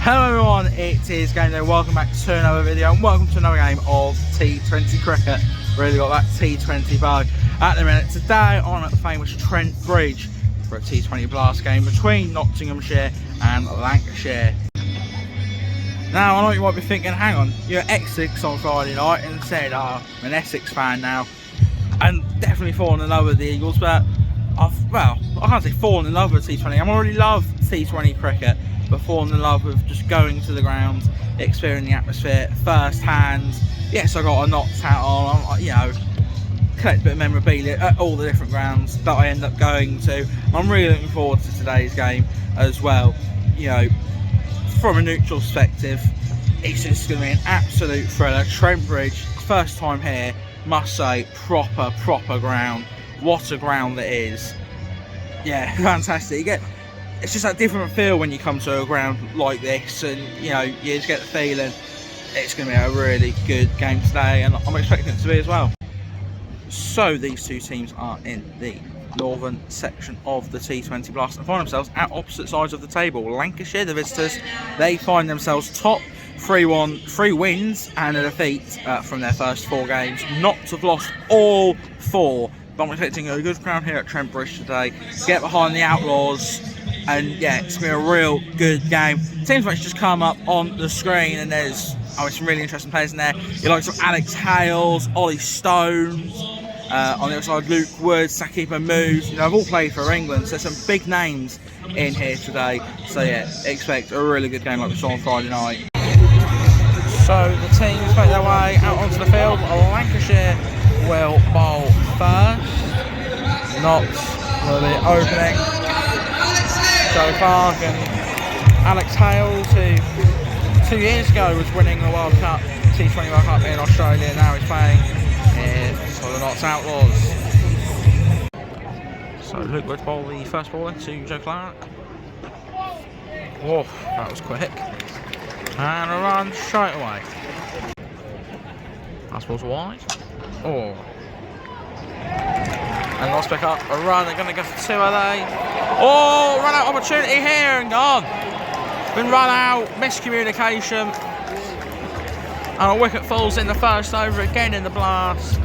Hello everyone, it is Gameday. Welcome back to another video and welcome to another game of T20 cricket. Really got that T20 bug at the minute. Today I'm at the famous Trent Bridge for a T20 Blast game between Nottinghamshire and Lancashire. Now I know you might be thinking, hang on, you're at Essex on Friday night and said, I'm an Essex fan now and definitely fallen in love with the Eagles, but I can't say fallen in love with T20. I already love T20 cricket, but fallen in love with just going to the ground, experiencing the atmosphere first hand. Yes, I got a NOTTS hat on, you know, collect a bit of memorabilia at all the different grounds that I end up going to. I'm really looking forward to today's game as well. You know, from a neutral perspective, it's just going to be an absolute thriller. Trent Bridge, first time here, must say, proper ground. What a ground that is. Yeah, fantastic. It's just that different feel when you come to a ground like this, and you know, you just get the feeling it's going to be a really good game today, and I'm expecting it to be as well. So these two teams are in the northern section of the T20 Blast and find themselves at opposite sides of the table. Lancashire, the visitors, they find themselves top, 3 wins and a defeat from their first 4 games. Notts have lost all 4. But I'm expecting a good crowd here at Trent Bridge today. Get behind the Outlaws, and yeah, it's going to be a real good game. Teams which just come up on the screen, and there's some really interesting players in there. You like some Alex Hales, Ollie Stones, on the other side Luke Woods, Saqib Mahmood. You know, I've all played for England, so there's some big names in here today. So yeah, expect a really good game like we saw on Friday night. So the teams make their way out onto the field. Lancashire will bowl first. Notts will be opening. Joe Clark and Alex Hales, who 2 years ago was winning the World Cup, T20 World Cup in Australia, now he's playing here for the Notts Outlaws. So Luke Wood bowl the first ball to Joe Clark. Whoa, that was quick. And a run straight away. Last ball's wide. Oh. And lost pick up a run. They're going to go for 2, are they? Oh, run out opportunity here and gone. Been run out, miscommunication. And a wicket falls in the first over again in the Blast.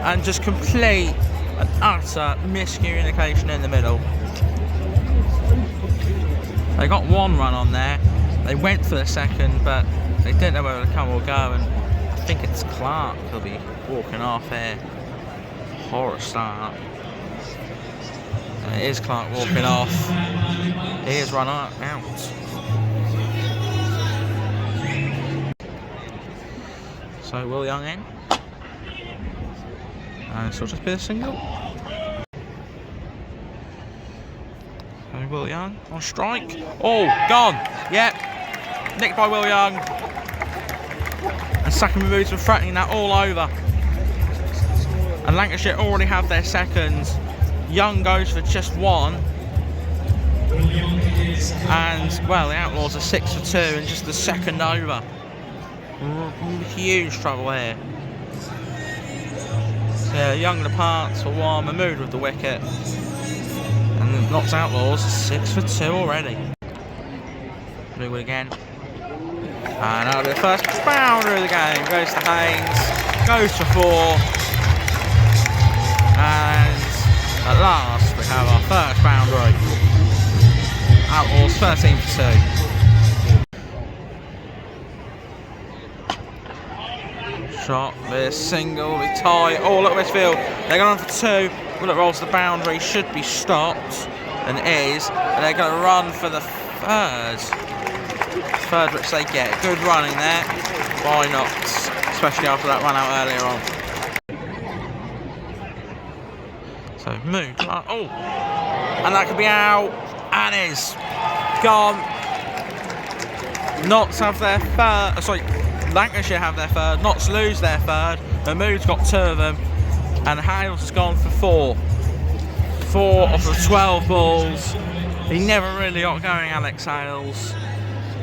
And just complete and utter miscommunication in the middle. They got 1 run on there. They went for the second, but they didn't know whether to come or go. And I think it's Clark who'll be walking off here. Horror start. And it is Clark walking off. He has run out. So Will Young in. And so just be a single. So Will Young on strike. Oh, gone. Yep. Nicked by Will Young. And Saqib Mahmood's been threatening that all over. And Lancashire already have their seconds. Young goes for just 1. And, well, the Outlaws are 6 for 2 and just the second over. Huge trouble here. Yeah, Young departs for 1. Mahmood with the wicket. And the Notts Outlaws 6 for 2 already. Blue again. And that'll be the first boundary of the game. Goes to Haynes. Goes to 4. And at last we have our first boundary. Outlaws 13 for 2. Shot, this single, we tie, all at Westfield. They're going for 2. Will it rolls to the boundary, should be stopped, and it is. And they're going to run for the third which they get. Good running there by Notts, especially after that run out earlier on. So Mood, oh, and that could be out, and is gone. Notts have their third, Lancashire have their third, Notts lose their third, Mahmood's got 2 of them, and Hales has gone for 4. 4 off of 12 balls. He never really got going, Alex Hales.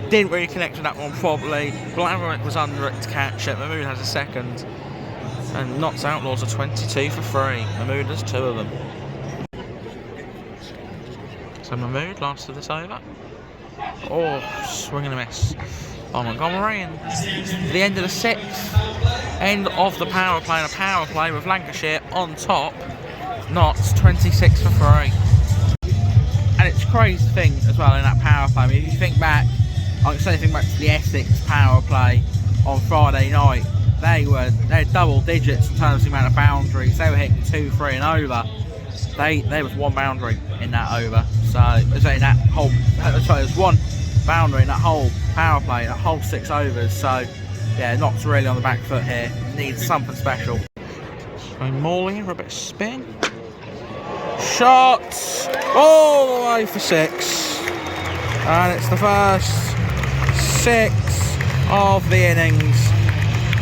Didn't really connect with that one properly. Blaverick was under it to catch it. Mahmood has a second. And Notts Outlaws are 22 for 3. Mahmood has 2 of them. So Mahmood last of this over. Oh, swing and a miss on Montgomery. And the end of the 6th, end of the power play, and a power play with Lancashire on top. Notts 26 for 3. And it's a crazy thing as well in that power play. I mean, if you think back, I can say think back to the Essex power play on Friday night. They had double digits in terms of the amount of boundaries. They were hitting 2, 3 and over. There was 1 boundary in that over. So in that whole, sorry, there's 1 boundary in that whole power play, that whole 6 overs. So yeah, Notts really on the back foot here. Needs something special. So Morley for a bit of spin. Shots all the way for 6. And it's the first 6 of the innings.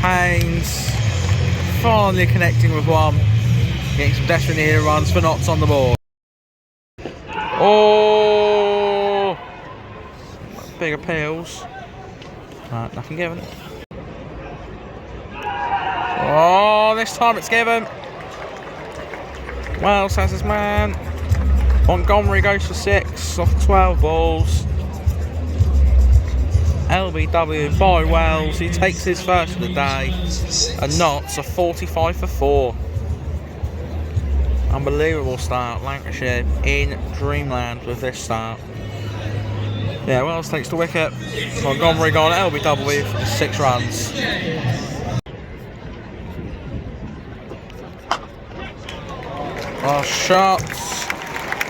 Haynes finally connecting with 1. Getting some desperate needed runs for Notts on the board. Oh! Big appeals. Nothing given. Oh, this time it's given. Wells has his man. Montgomery goes for 6 off 12 balls. LBW by Wells. He takes his first of the day. And Notts are 45 for 4. Unbelievable start. Lancashire in dreamland with this start. Yeah, Wells takes the wicket. Montgomery gone. LBW for 6 runs. Oh, shots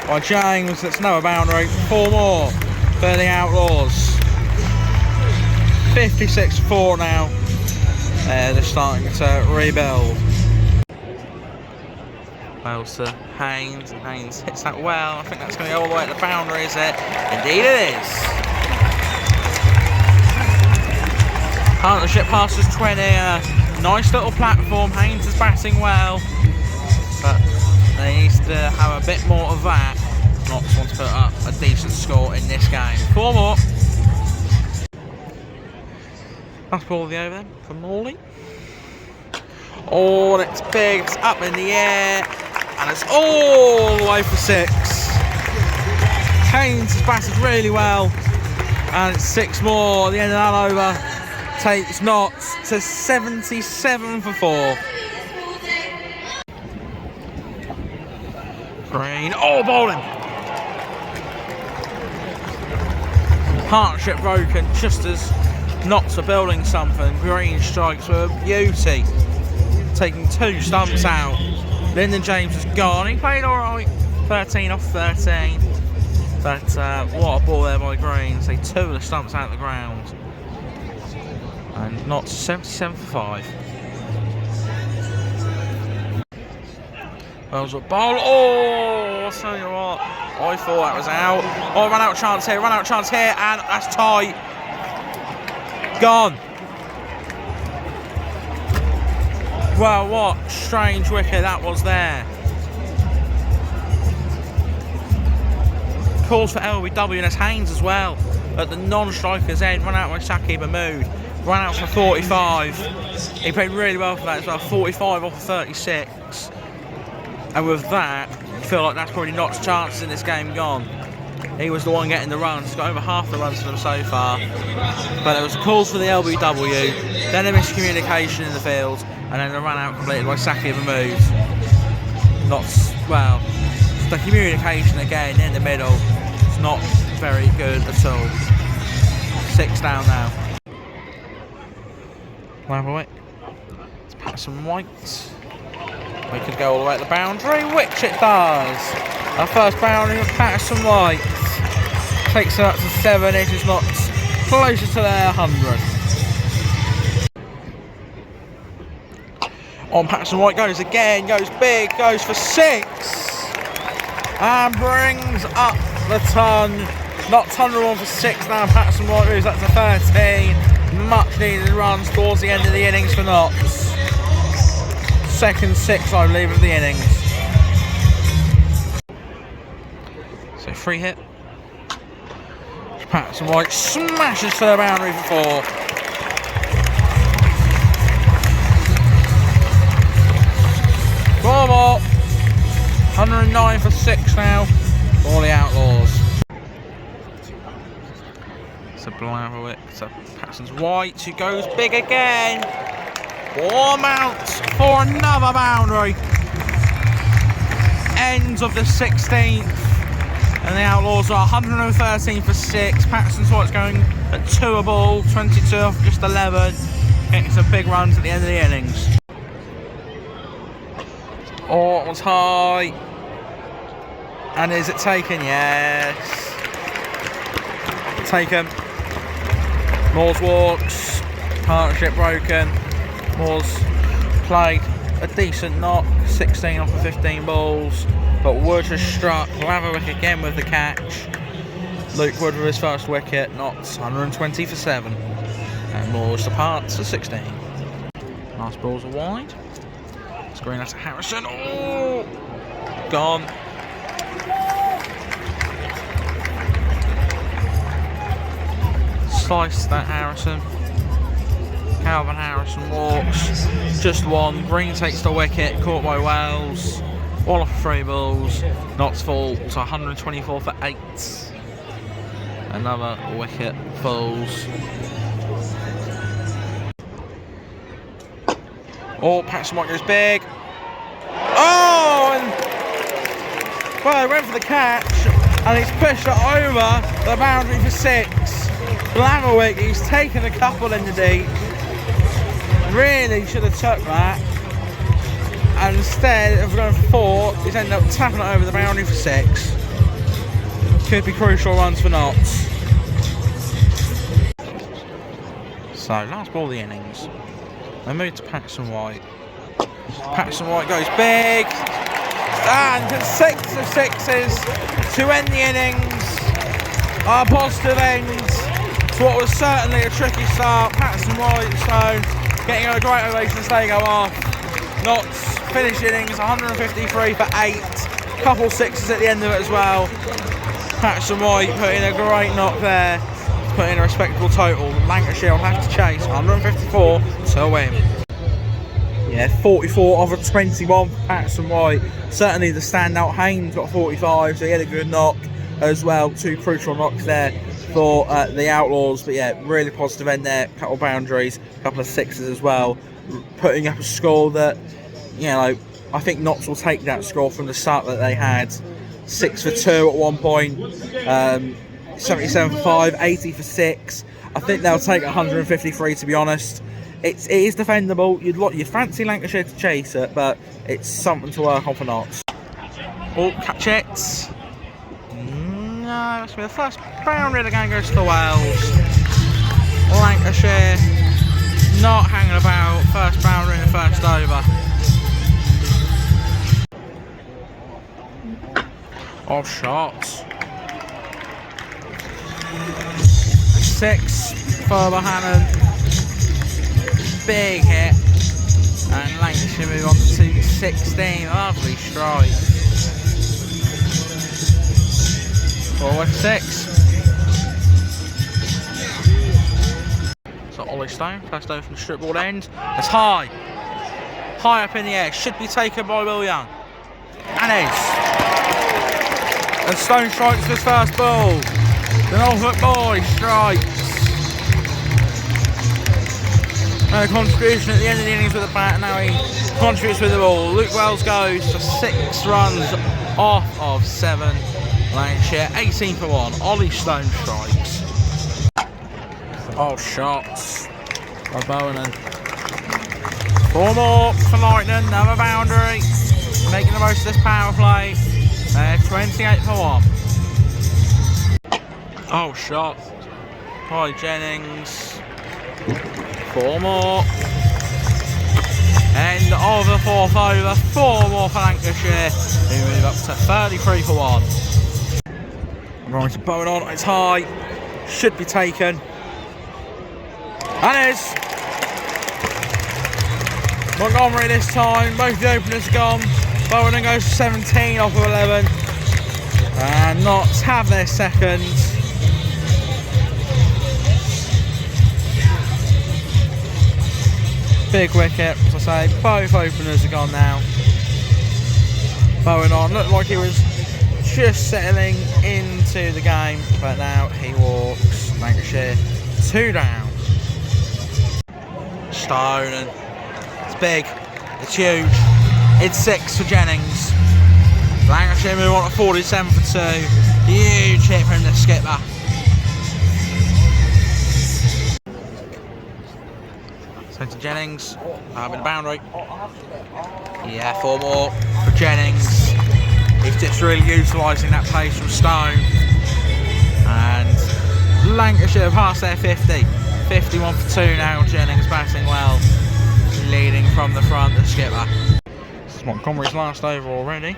by James. It's no boundary. 4 more for the Outlaws. 56-4 now. They're starting to rebuild. Wells to Haynes. Haynes hits that well. I think that's going to go all the way to the boundary, is it? Indeed it is. Partnership passes 20. Nice little platform. Haynes is batting well. But they need to have a bit more of that. Notts want to put up a decent score in this game. 4 more. Last ball of the over then for Morley. Oh, and it's big. It's up in the air. And it's all the way for 6. Haynes has batted really well. And it's 6 more. The end of that over takes Notts to 77 for 4. Green. Oh, bowling. Partnership broken just as Notts are building something. Green strikes with a beauty. Taking 2 stumps out. Lyndon James has gone. He played alright. 13 off 13. But what a ball there by Green. So 2 of the stumps out of the ground. And Notts 77 for 5. Wells will bowl. Oh, I'll tell you what. I thought that was out. Oh, run out of chance here. Run out of chance here. And that's tight. Gone. Well, what strange wicket that was there. Calls for LBW and it's Haynes as well. At the non-striker's end, run out by Shakib Mahmood. Run out for 45. He played really well for that as well. 45 off of 36. And with that, I feel like that's probably Notts' chances in this game gone. He was the one getting the runs. He's got over half the runs for them so far. But there was calls for the LBW, then a miscommunication in the field, and then a run out completed by Shakib Mahmood. Notts, well, the communication again in the middle. It's not very good at all. 6 down now. Level Let's pass some white. We could go all the way to the boundary, which it does. Our first boundary with Patterson White. Takes it up to 7 inches, Notts closer to their 100. On Patterson White goes again, goes big, goes for 6. And brings up the ton. Notts 101 for 6 now. Patterson White moves up to 13. Much needed runs towards the end of the innings for Notts. Second 6, I believe, of the innings. So free hit. Patterson White smashes to the boundary for 4. Four more. 109 for 6 now for the Outlaws. to Blatherwick to Patson's White, who goes big again. 4 mounts for another boundary. Ends of the 16th. And the Outlaws are 113 for 6. Patson's White's going at 2 a ball, 22 off just 11. Getting some big runs at the end of the innings. Oh, it was high. And is it taken? Yes. Taken. Moore's walks. Partnership broken. Moore's played a decent knock. 16 off of 15 balls. But Wood has struck. Blatherwick again with the catch. Luke Wood with his first wicket. Notts 120 for 7. And Moore's departs for 16. Last balls are wide. Screen out to Harrison. Oh! Gone. Sliced that Harrison. Calvin Harrison walks. Just 1. Green takes the wicket. Caught by Wells. All off 3 balls. Notts fall to 124 for 8. Another wicket falls. Oh, Paxton White goes big. Oh, and well, he went for the catch, and he's pushed it over the boundary for 6. Blatherwick, he's taken a couple in the deep. Really should have took that. And instead of going for 4, he's ended up tapping it over the boundary for 6. Could be crucial runs for Notts. So, last ball of the innings. They move to Paxton White. Paxton White goes big. And 6 of 6s to end the innings. A positive end to what was certainly a tricky start. Paxton White, so getting a great ovation as they go off. Notts finish innings 153 for 8. Couple 6s at the end of it as well. Paxton White put in a great knock there. Put in a respectable total. Lancashire will have to chase 154 to win. Yeah, 44 over 21 for Paxton White. Certainly the standout. Haynes got 45, so he had a good knock as well. 2 crucial knocks there for the Outlaws. But yeah, really positive end there. Couple of boundaries, couple of 6s as well. Putting up a score that, you know, I think Notts will take that score from the start that they had. 6 for 2 at one point. 77 for 5, 80 for 6. I think they'll take 153 to be honest. It is defendable. You'd fancy Lancashire to chase it, but it's something to work on for Notts. Oh, catch it. No, that's the first boundary. The game goes to the Wells. Lancashire not hanging about. First boundary in the first over. Off shots. 6 for Bohannon. Big hit. And Lancashire move on to 16. Lovely strike. 4 with 6. So Ollie Stone, first over from the strip board end. It's high. High up in the air. Should be taken by Will Young. And is. And Stone strikes his first ball. The Norfolk boy strikes. And a contribution at the end of the innings with the bat. Now he contributes with the ball. Luke Wells goes for 6 runs off of 7. Lancashire 18 for 1. Ollie Stone strikes. Oh, shots by Bowen. 4 more for Lightning. Another boundary. Making the most of this power play. 28 for 1. Oh, shot by Jennings. 4 more. End of the 4th over. 4 more for Lancashire, who move up to 33 for 1. Right, to Bowen on. It's high. Should be taken. And is. Montgomery this time. Both the openers gone. Bowen goes to 17 off of 11. And Notts have their second. Big wicket, as I say, both openers are gone now. Bowen on, looked like he was just settling into the game, but now he walks. Lancashire 2 down. Stone, and it's big, it's huge. It's 6 for Jennings. Lancashire move on to 47 for 2. Huge hit from the skipper. So to Jennings, having the boundary. Yeah, 4 more for Jennings. He's just really utilising that pace from Stone. And Lancashire have passed their 50. 51 for 2 now. Jennings batting well, leading from the front, the skipper. This is Montgomery's last over already.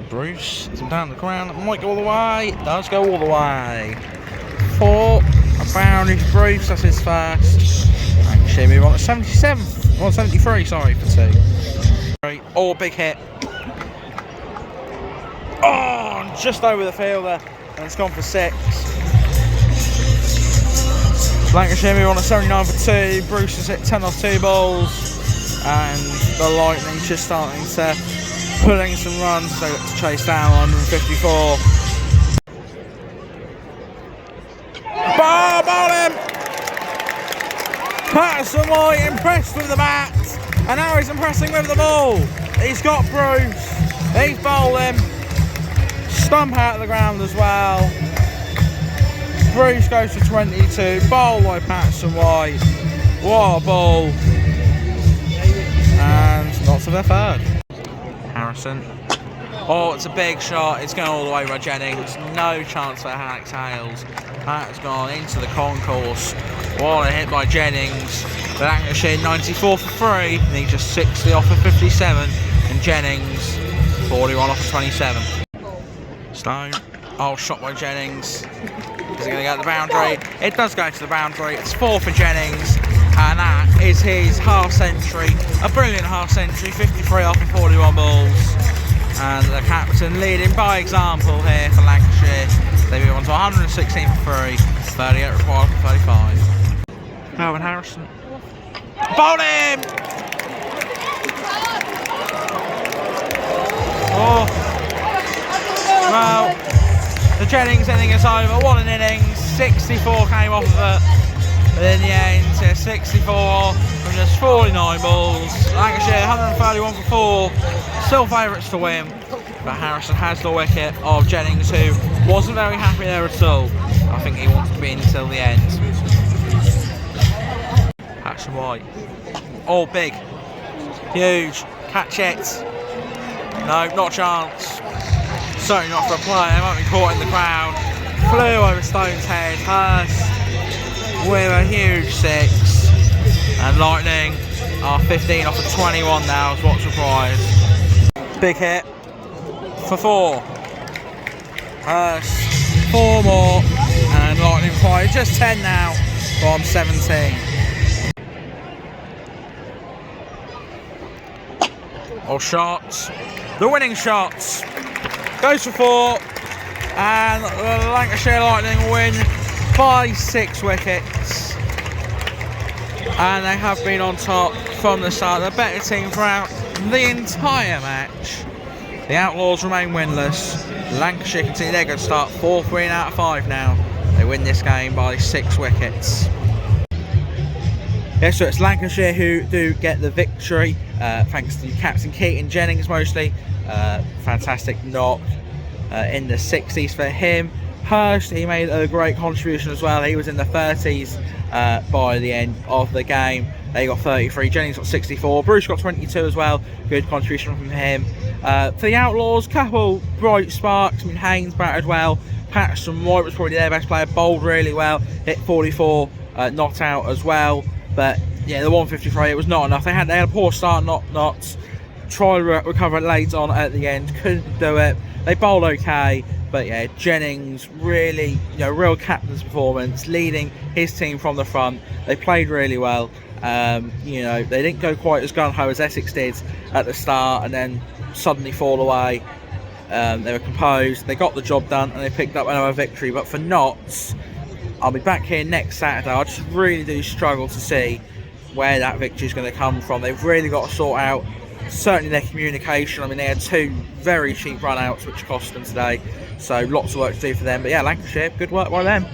Bruce, it's down the ground. It might go all the way. It does go all the way. 4, a boundary for Bruce. That's his first. Lancashire move on to 77. Well, 73. Sorry, for 2. Oh, big hit. Oh, just over the fielder, and it's gone for 6. Lancashire move on to 79 for 2. Bruce has hit 10 off 2 balls, and the Lightning just starting to pulling some runs. They got to chase down 154. Ball him! Patterson White impressed with the bat, and now he's impressing with the ball. He's got Bruce. He's bowled him. Stump out of the ground as well. Bruce goes to 22, bowled by Patterson White. What a ball. And not to their third. Harrison. Oh, it's a big shot. It's going all the way by Jennings. No chance for Alex Hales. That has gone into the concourse. What a hit by Jennings. Lancashire 94 for 3. And he just 60 off of 57. And Jennings 41 off of 27. Stone. Oh, shot by Jennings. Is he going to get the boundary? It does go to the boundary. It's 4 for Jennings. And that is his half century. A brilliant half century. 53 off of 41 balls. And the captain leading by example here for Lancashire. They move on to 116 for 3. 38 required for 35. Melvin Harrison. Bowled him! Oh. Well, the Jennings inning is over. What an innings. 64 came off of it. But in the end, 64 from just 49 balls. Lancashire 131 for 4. Still favourites to win. But Harrison has the wicket of Jennings, who wasn't very happy there at all. I think he wanted to be in until the end. Patterson White. Oh, big. Huge. Catch it. No, not a chance. Certainly not for a player. He might be caught in the crowd. Flew over Stone's head. Hurst with a huge 6. And Lightning are 15 off of 21 now is what's required. Big hit for 4. Hurst 4 more. And Lightning required just 10 now from 17. Or shots. The winning shots. Goes for 4. And the Lancashire Lightning win by 6 wickets. And they have been on top from the start. The better team throughout the entire match. The Outlaws remain winless. Lancashire continue their good start. 4-3 out of 5 now. They win this game by 6 wickets. Yeah, so it's Lancashire who do get the victory, thanks to Captain Keaton Jennings mostly. Fantastic knock in the 60s for him. Hurst, he made a great contribution as well. He was in the 30s by the end of the game. They got 33, Jennings got 64, Bruce got 22 as well. Good contribution from him. For the Outlaws, couple bright sparks. I mean, Haynes batted well. Patterson White was probably their best player, bowled really well. Hit 44, not out as well. But yeah, the 153, it was not enough. They had a poor start, Notts. Tried to recover it late on at the end, couldn't do it. They bowled okay, but yeah, Jennings really, real captain's performance, leading his team from the front. They played really well. They didn't go quite as gung-ho as Essex did at the start, and then suddenly fall away. They were composed. They got the job done, and they picked up another victory. But for Notts, I'll be back here next Saturday. I just really do struggle to see where that victory is going to come from. They've really got to sort out certainly their communication. I mean, they had 2 very cheap run outs which cost them today, so lots of work to do for them. But yeah, Lancashire, good work by them.